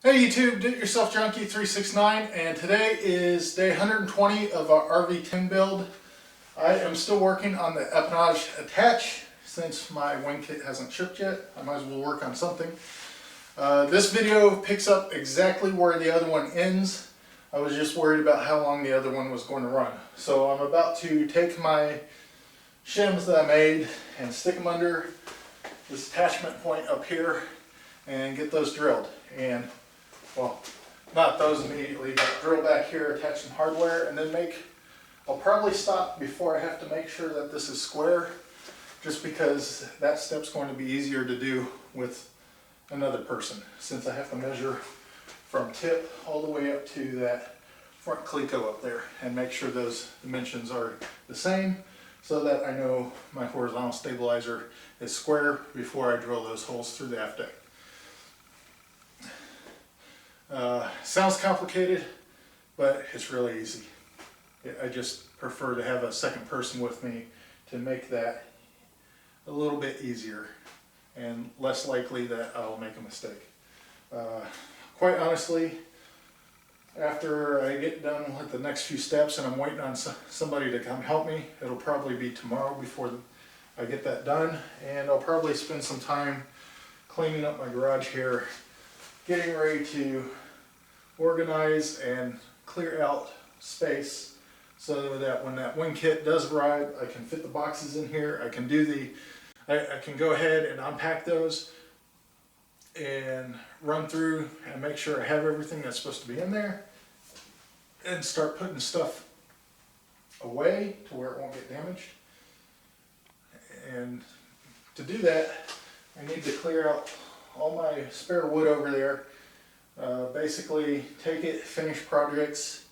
Hey YouTube, Do-It-Yourself Junkie 369, and today is day 120 of our RV-10 build. I am still working on the Empennage Attach since my wing kit hasn't shipped yet. I might as well work on something. This video picks up exactly where the other one ends. I was just worried about how long the other one was going to run. So I'm about to take my shims that I made and stick them under this attachment point up here and get those drilled. And well, not those immediately, but drill back here, attach some hardware, and then I'll probably stop before I have to make sure that this is square, just because that step's going to be easier to do with another person, since I have to measure from tip all the way up to that front cleco up there and make sure those dimensions are the same so that I know my horizontal stabilizer is square before I drill those holes through the aft deck. Sounds complicated, but it's really easy. I just prefer to have a second person with me to make that a little bit easier and less likely that I'll make a mistake. Quite honestly, after I get done with the next few steps and I'm waiting on somebody to come help me, it'll probably be tomorrow before I get that done, and I'll probably spend some time cleaning up my garage here, getting ready to organize and clear out space so that when that wing kit does arrive, I can fit the boxes in here. I can go ahead and unpack those and run through and make sure I have everything that's supposed to be in there and start putting stuff away to where it won't get damaged. And to do that, I need to clear out all my spare wood over there. Basically take it, finish projects.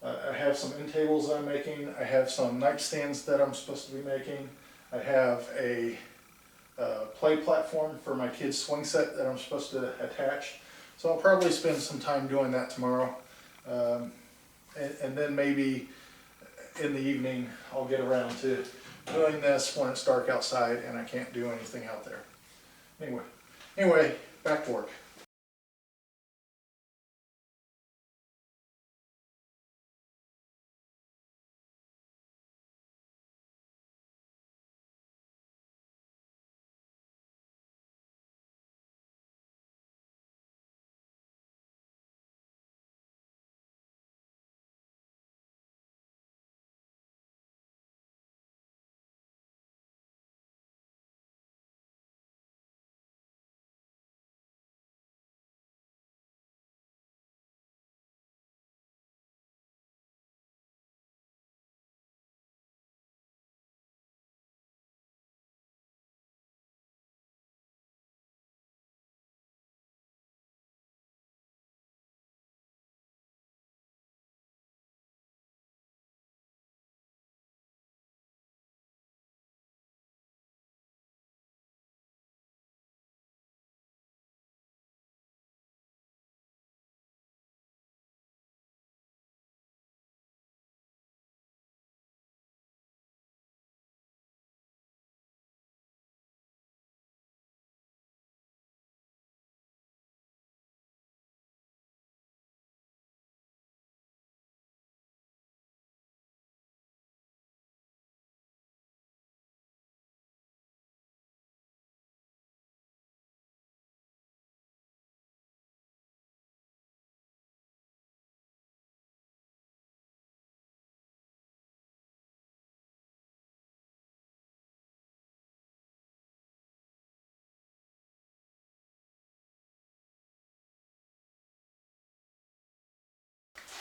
I have some end tables I'm making. I have some nightstands that I'm supposed to be making. I have a play platform for my kids' swing set that I'm supposed to attach. So I'll probably spend some time doing that tomorrow. And then maybe in the evening I'll get around to doing this when it's dark outside and I can't do anything out there. Anyway, back to work.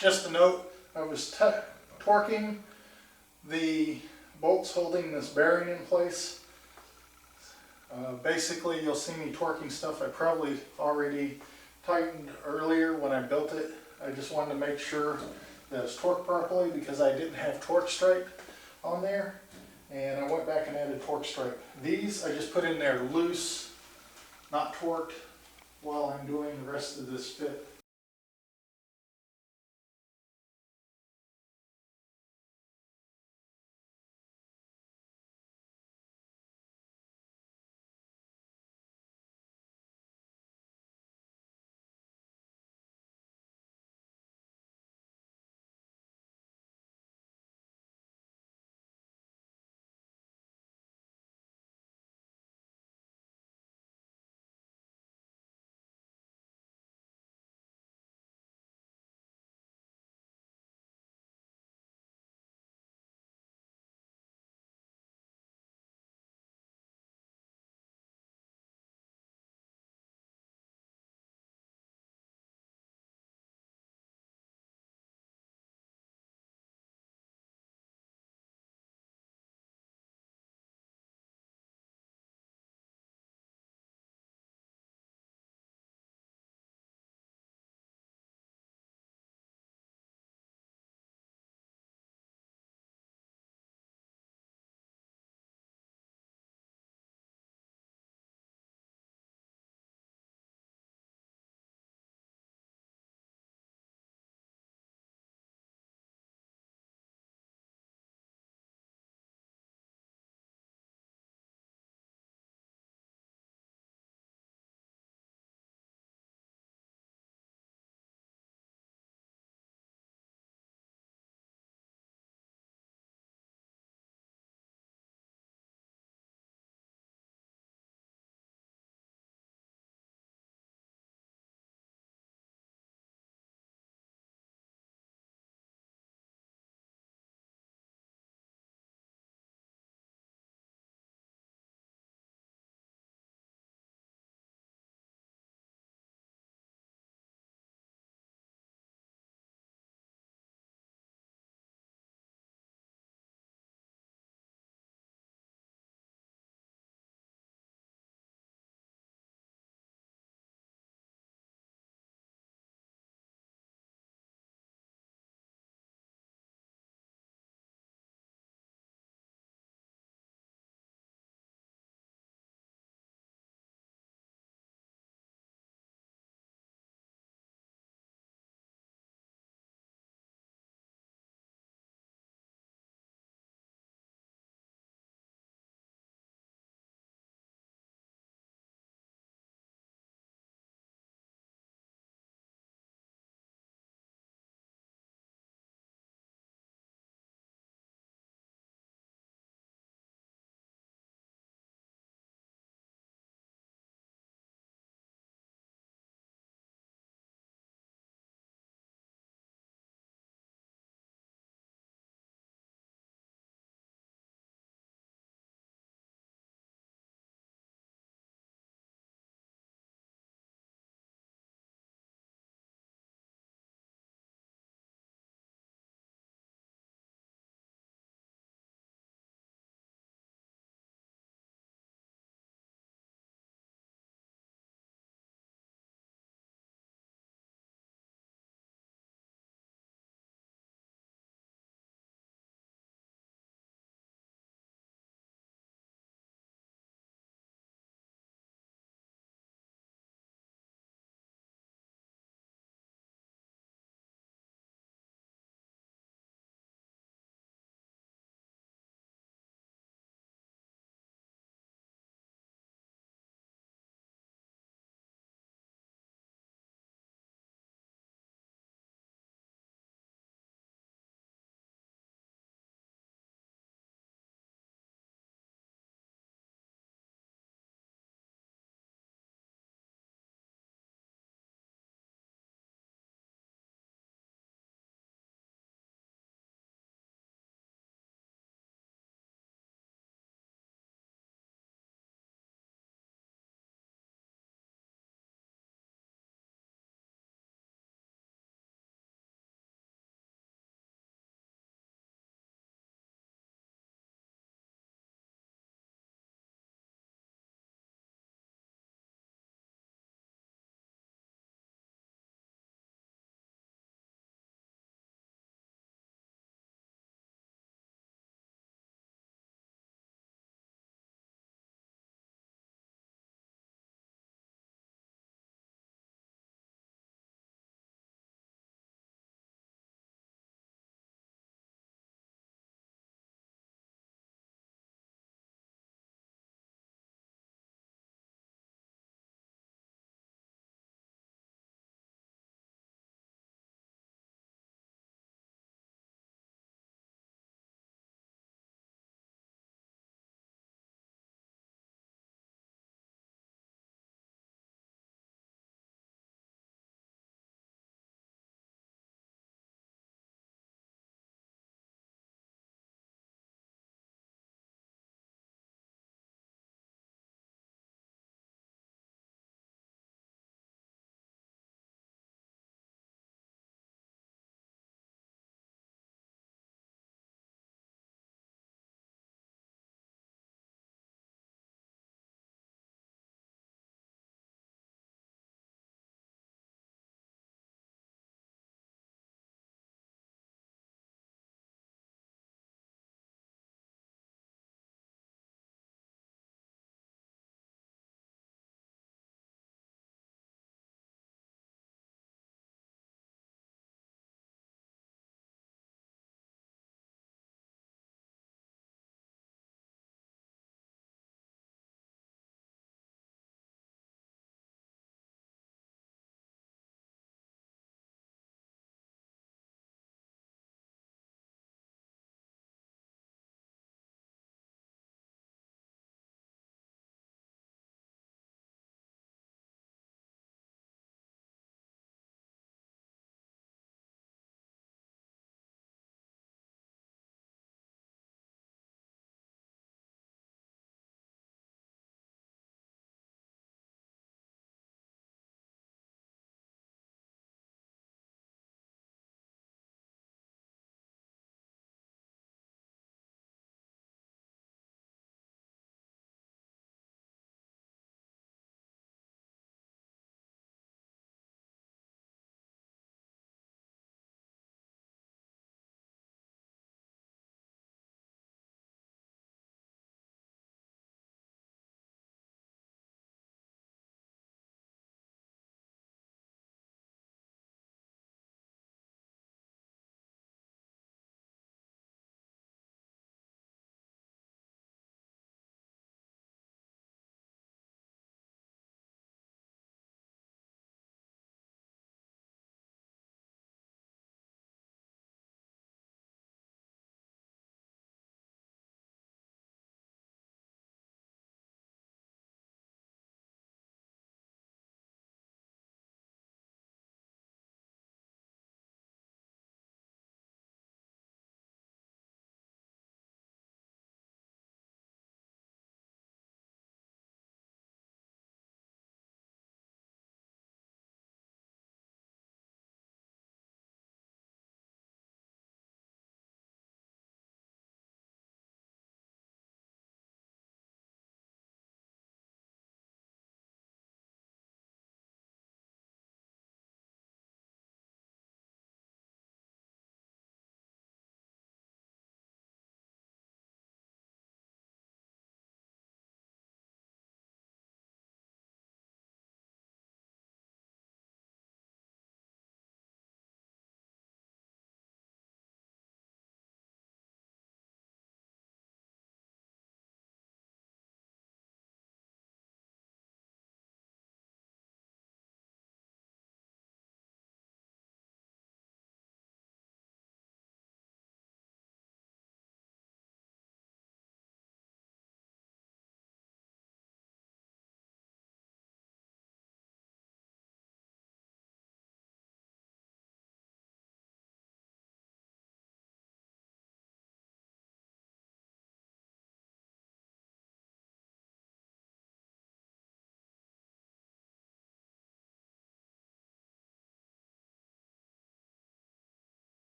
Just a note, I was torquing the bolts holding this bearing in place. Basically, you'll see me torquing stuff I probably already tightened earlier when I built it. I just wanted to make sure that it's torqued properly because I didn't have torque stripe on there. And I went back and added torque stripe. These I just put in there loose, not torqued, while I'm doing the rest of this fit.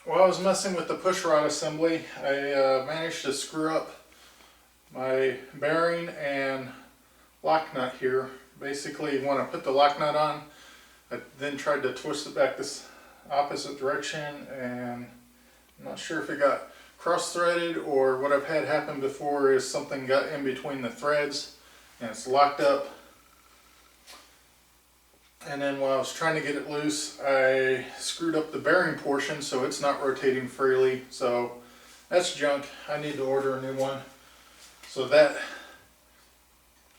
While I was messing with the push rod assembly, I managed to screw up my bearing and lock nut here. Basically, when I put the lock nut on, I then tried to twist it back this opposite direction, and I'm not sure if it got cross-threaded or what I've had happen before is something got in between the threads and it's locked up. And then while I was trying to get it loose, I screwed up the bearing portion so it's not rotating freely. So that's junk. I need to order a new one. So that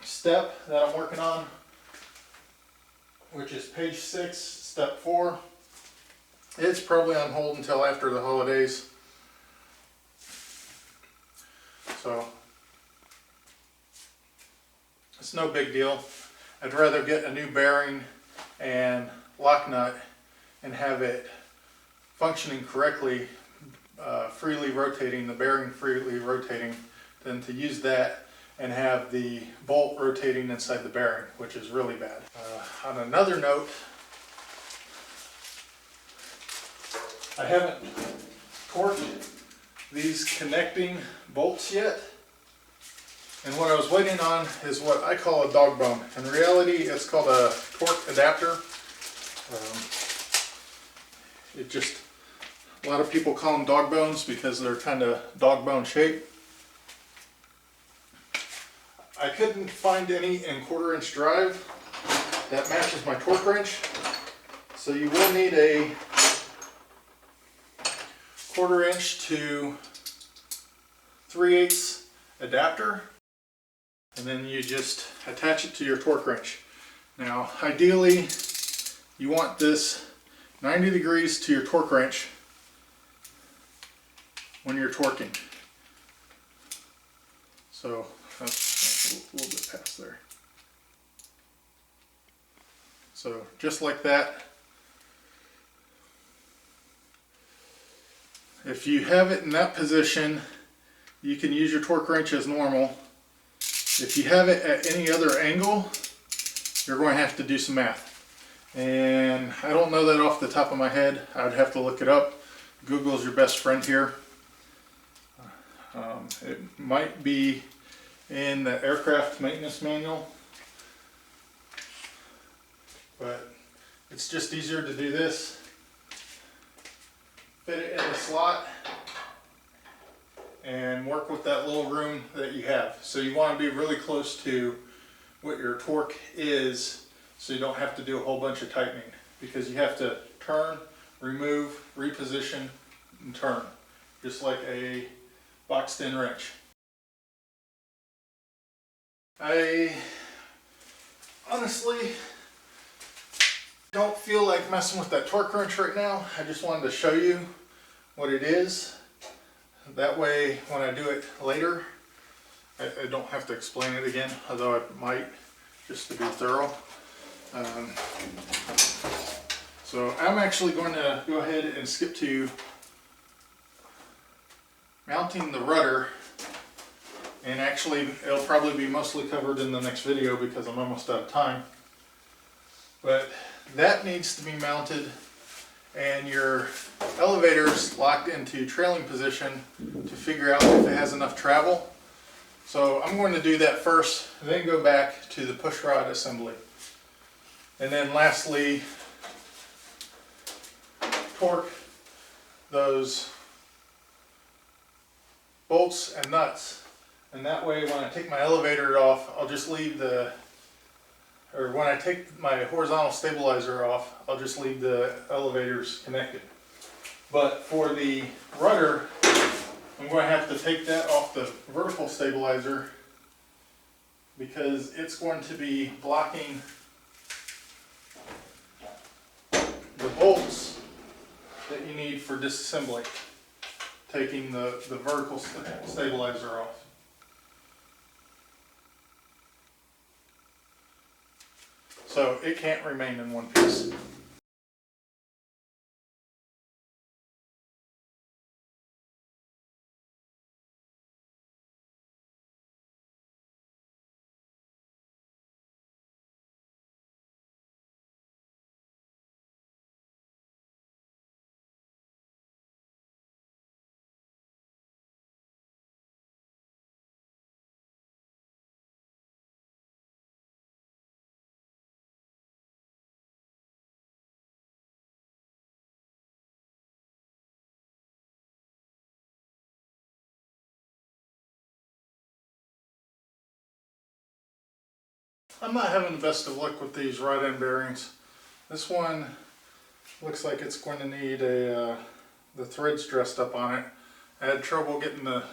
step that I'm working on, which is page 6, step 4, it's probably on hold until after the holidays. So it's no big deal. I'd rather get a new bearing and lock nut and have it functioning correctly, freely rotating, the bearing freely rotating, than to use that and have the bolt rotating inside the bearing, which is really bad. On another note, I haven't torqued these connecting bolts yet, and what I was waiting on is what I call a dog bone. In reality, it's called a torque adapter. A lot of people call them dog bones because they're kind of dog bone shaped. I couldn't find any in 1/4" drive that matches my torque wrench, so you will need a 1/4" to 3/8 adapter, and then you just attach it to your torque wrench. Now ideally you want this 90 degrees to your torque wrench when you're torquing. So that's a little bit past there. So just like that. If you have it in that position, you can use your torque wrench as normal. If you have it at any other angle, you're going to have to do some math. And I don't know that off the top of my head. I'd have to look it up. Google's your best friend here. It might be in the aircraft maintenance manual, but it's just easier to do this. Fit it in the slot and work with that little room that you have. So you want to be really close to what your torque is, so you don't have to do a whole bunch of tightening, because you have to turn, remove, reposition, and turn, just like a boxed in wrench. I honestly don't feel like messing with that torque wrench right now. I just wanted to show you what it is. That way when I do it later, I don't have to explain it again, although I might, just to be thorough. So I'm actually going to go ahead and skip to mounting the rudder, and actually it'll probably be mostly covered in the next video because I'm almost out of time. But that needs to be mounted, and your elevator's locked into trailing position to figure out if it has enough travel. So I'm going to do that first, then go back to the push rod assembly. And then lastly, torque those bolts and nuts. And that way when I take my elevator off, I'll just leave the, or when I take my horizontal stabilizer off, I'll just leave the elevators connected. But for the rudder, I'm going to have to take that off the vertical stabilizer because it's going to be blocking the bolts that you need for disassembly, taking the vertical stabilizer off. So it can't remain in one piece. I'm not having the best of luck with these rod end bearings. This one looks like it's going to need the threads dressed up on it. I had trouble getting the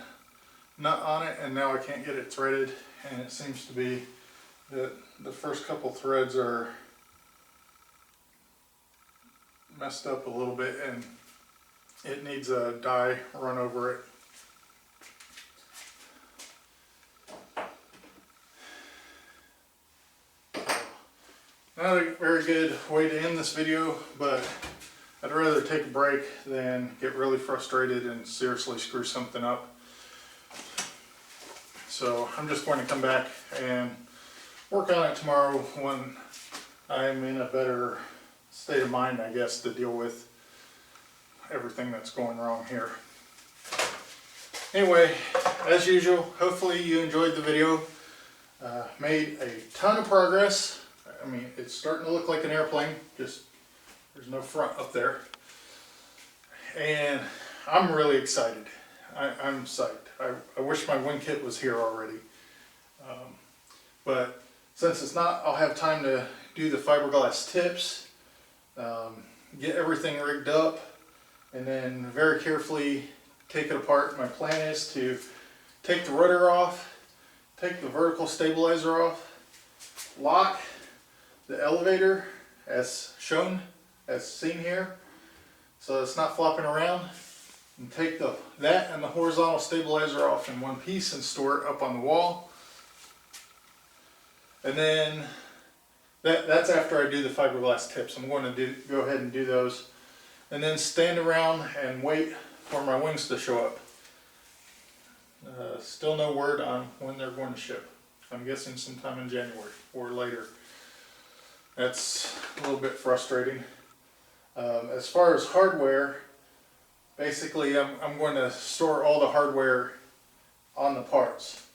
nut on it, and now I can't get it threaded, and it seems to be that the first couple threads are messed up a little bit and it needs a dye run over it. Not a very good way to end this video, but I'd rather take a break than get really frustrated and seriously screw something up. So I'm just going to come back and work on it tomorrow when I'm in a better state of mind, I guess, to deal with everything that's going wrong here. Anyway, as usual, hopefully you enjoyed the video. Made a ton of progress. I mean, it's starting to look like an airplane, just there's no front up there. And I'm really excited. I'm psyched. I wish my wing kit was here already. But since it's not, I'll have time to do the fiberglass tips, get everything rigged up, and then very carefully take it apart. My plan is to take the rudder off, take the vertical stabilizer off, lock the elevator as shown, as seen here, so it's not flopping around, and take that and the horizontal stabilizer off in one piece and store it up on the wall. And then that's after I do the fiberglass tips. I'm going to go ahead and do those, and then stand around and wait for my wings to show up. Still no word on when they're going to ship. I'm guessing sometime in January or later. That's a little bit frustrating. As far as hardware, basically I'm going to store all the hardware on the parts.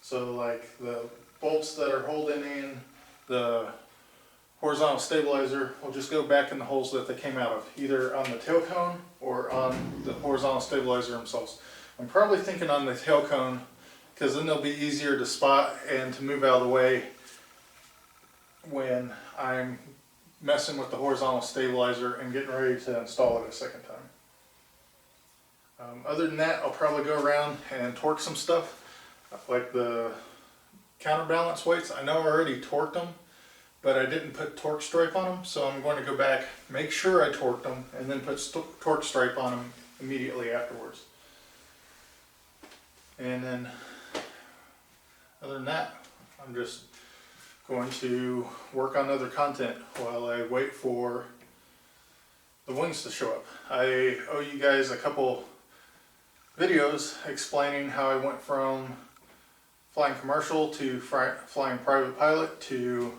So like the bolts that are holding in the horizontal stabilizer will just go back in the holes that they came out of, either on the tail cone or on the horizontal stabilizer themselves. I'm probably thinking on the tail cone, because then they'll be easier to spot and to move out of the way when I'm messing with the horizontal stabilizer and getting ready to install it a second time. Other than that, I'll probably go around and torque some stuff, like the counterbalance weights. I know I already torqued them, but I didn't put torque stripe on them, so I'm going to go back, make sure I torqued them, and then put torque stripe on them immediately afterwards. And then, other than that, I'm just going to work on other content while I wait for the wings to show up. I owe you guys a couple videos explaining how I went from flying commercial to flying private pilot to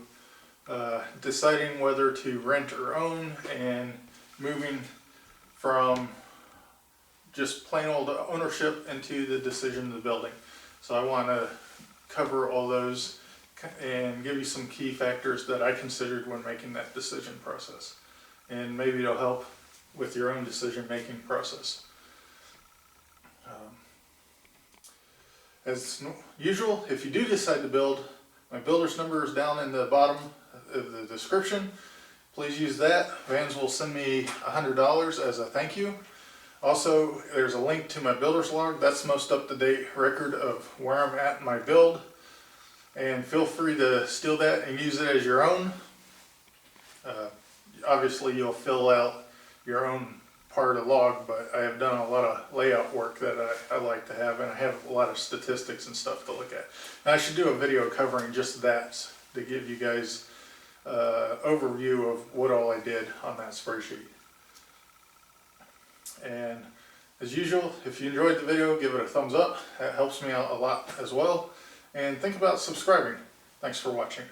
deciding whether to rent or own, and moving from just plain old ownership into the decision of the building. So I want to cover all those and give you some key factors that I considered when making that decision process. And maybe it'll help with your own decision making process. As usual, if you do decide to build, my builder's number is down in the bottom of the description. Please use that. Vans will send me $100 as a thank you. Also, there's a link to my builder's log. That's the most up-to-date record of where I'm at in my build. And feel free to steal that and use it as your own. Obviously, you'll fill out your own part of the log, but I have done a lot of layout work that I like to have, and I have a lot of statistics and stuff to look at. And I should do a video covering just that to give you guys overview of what all I did on that spreadsheet. And as usual, if you enjoyed the video, give it a thumbs up. That helps me out a lot as well. And think about subscribing. Thanks for watching.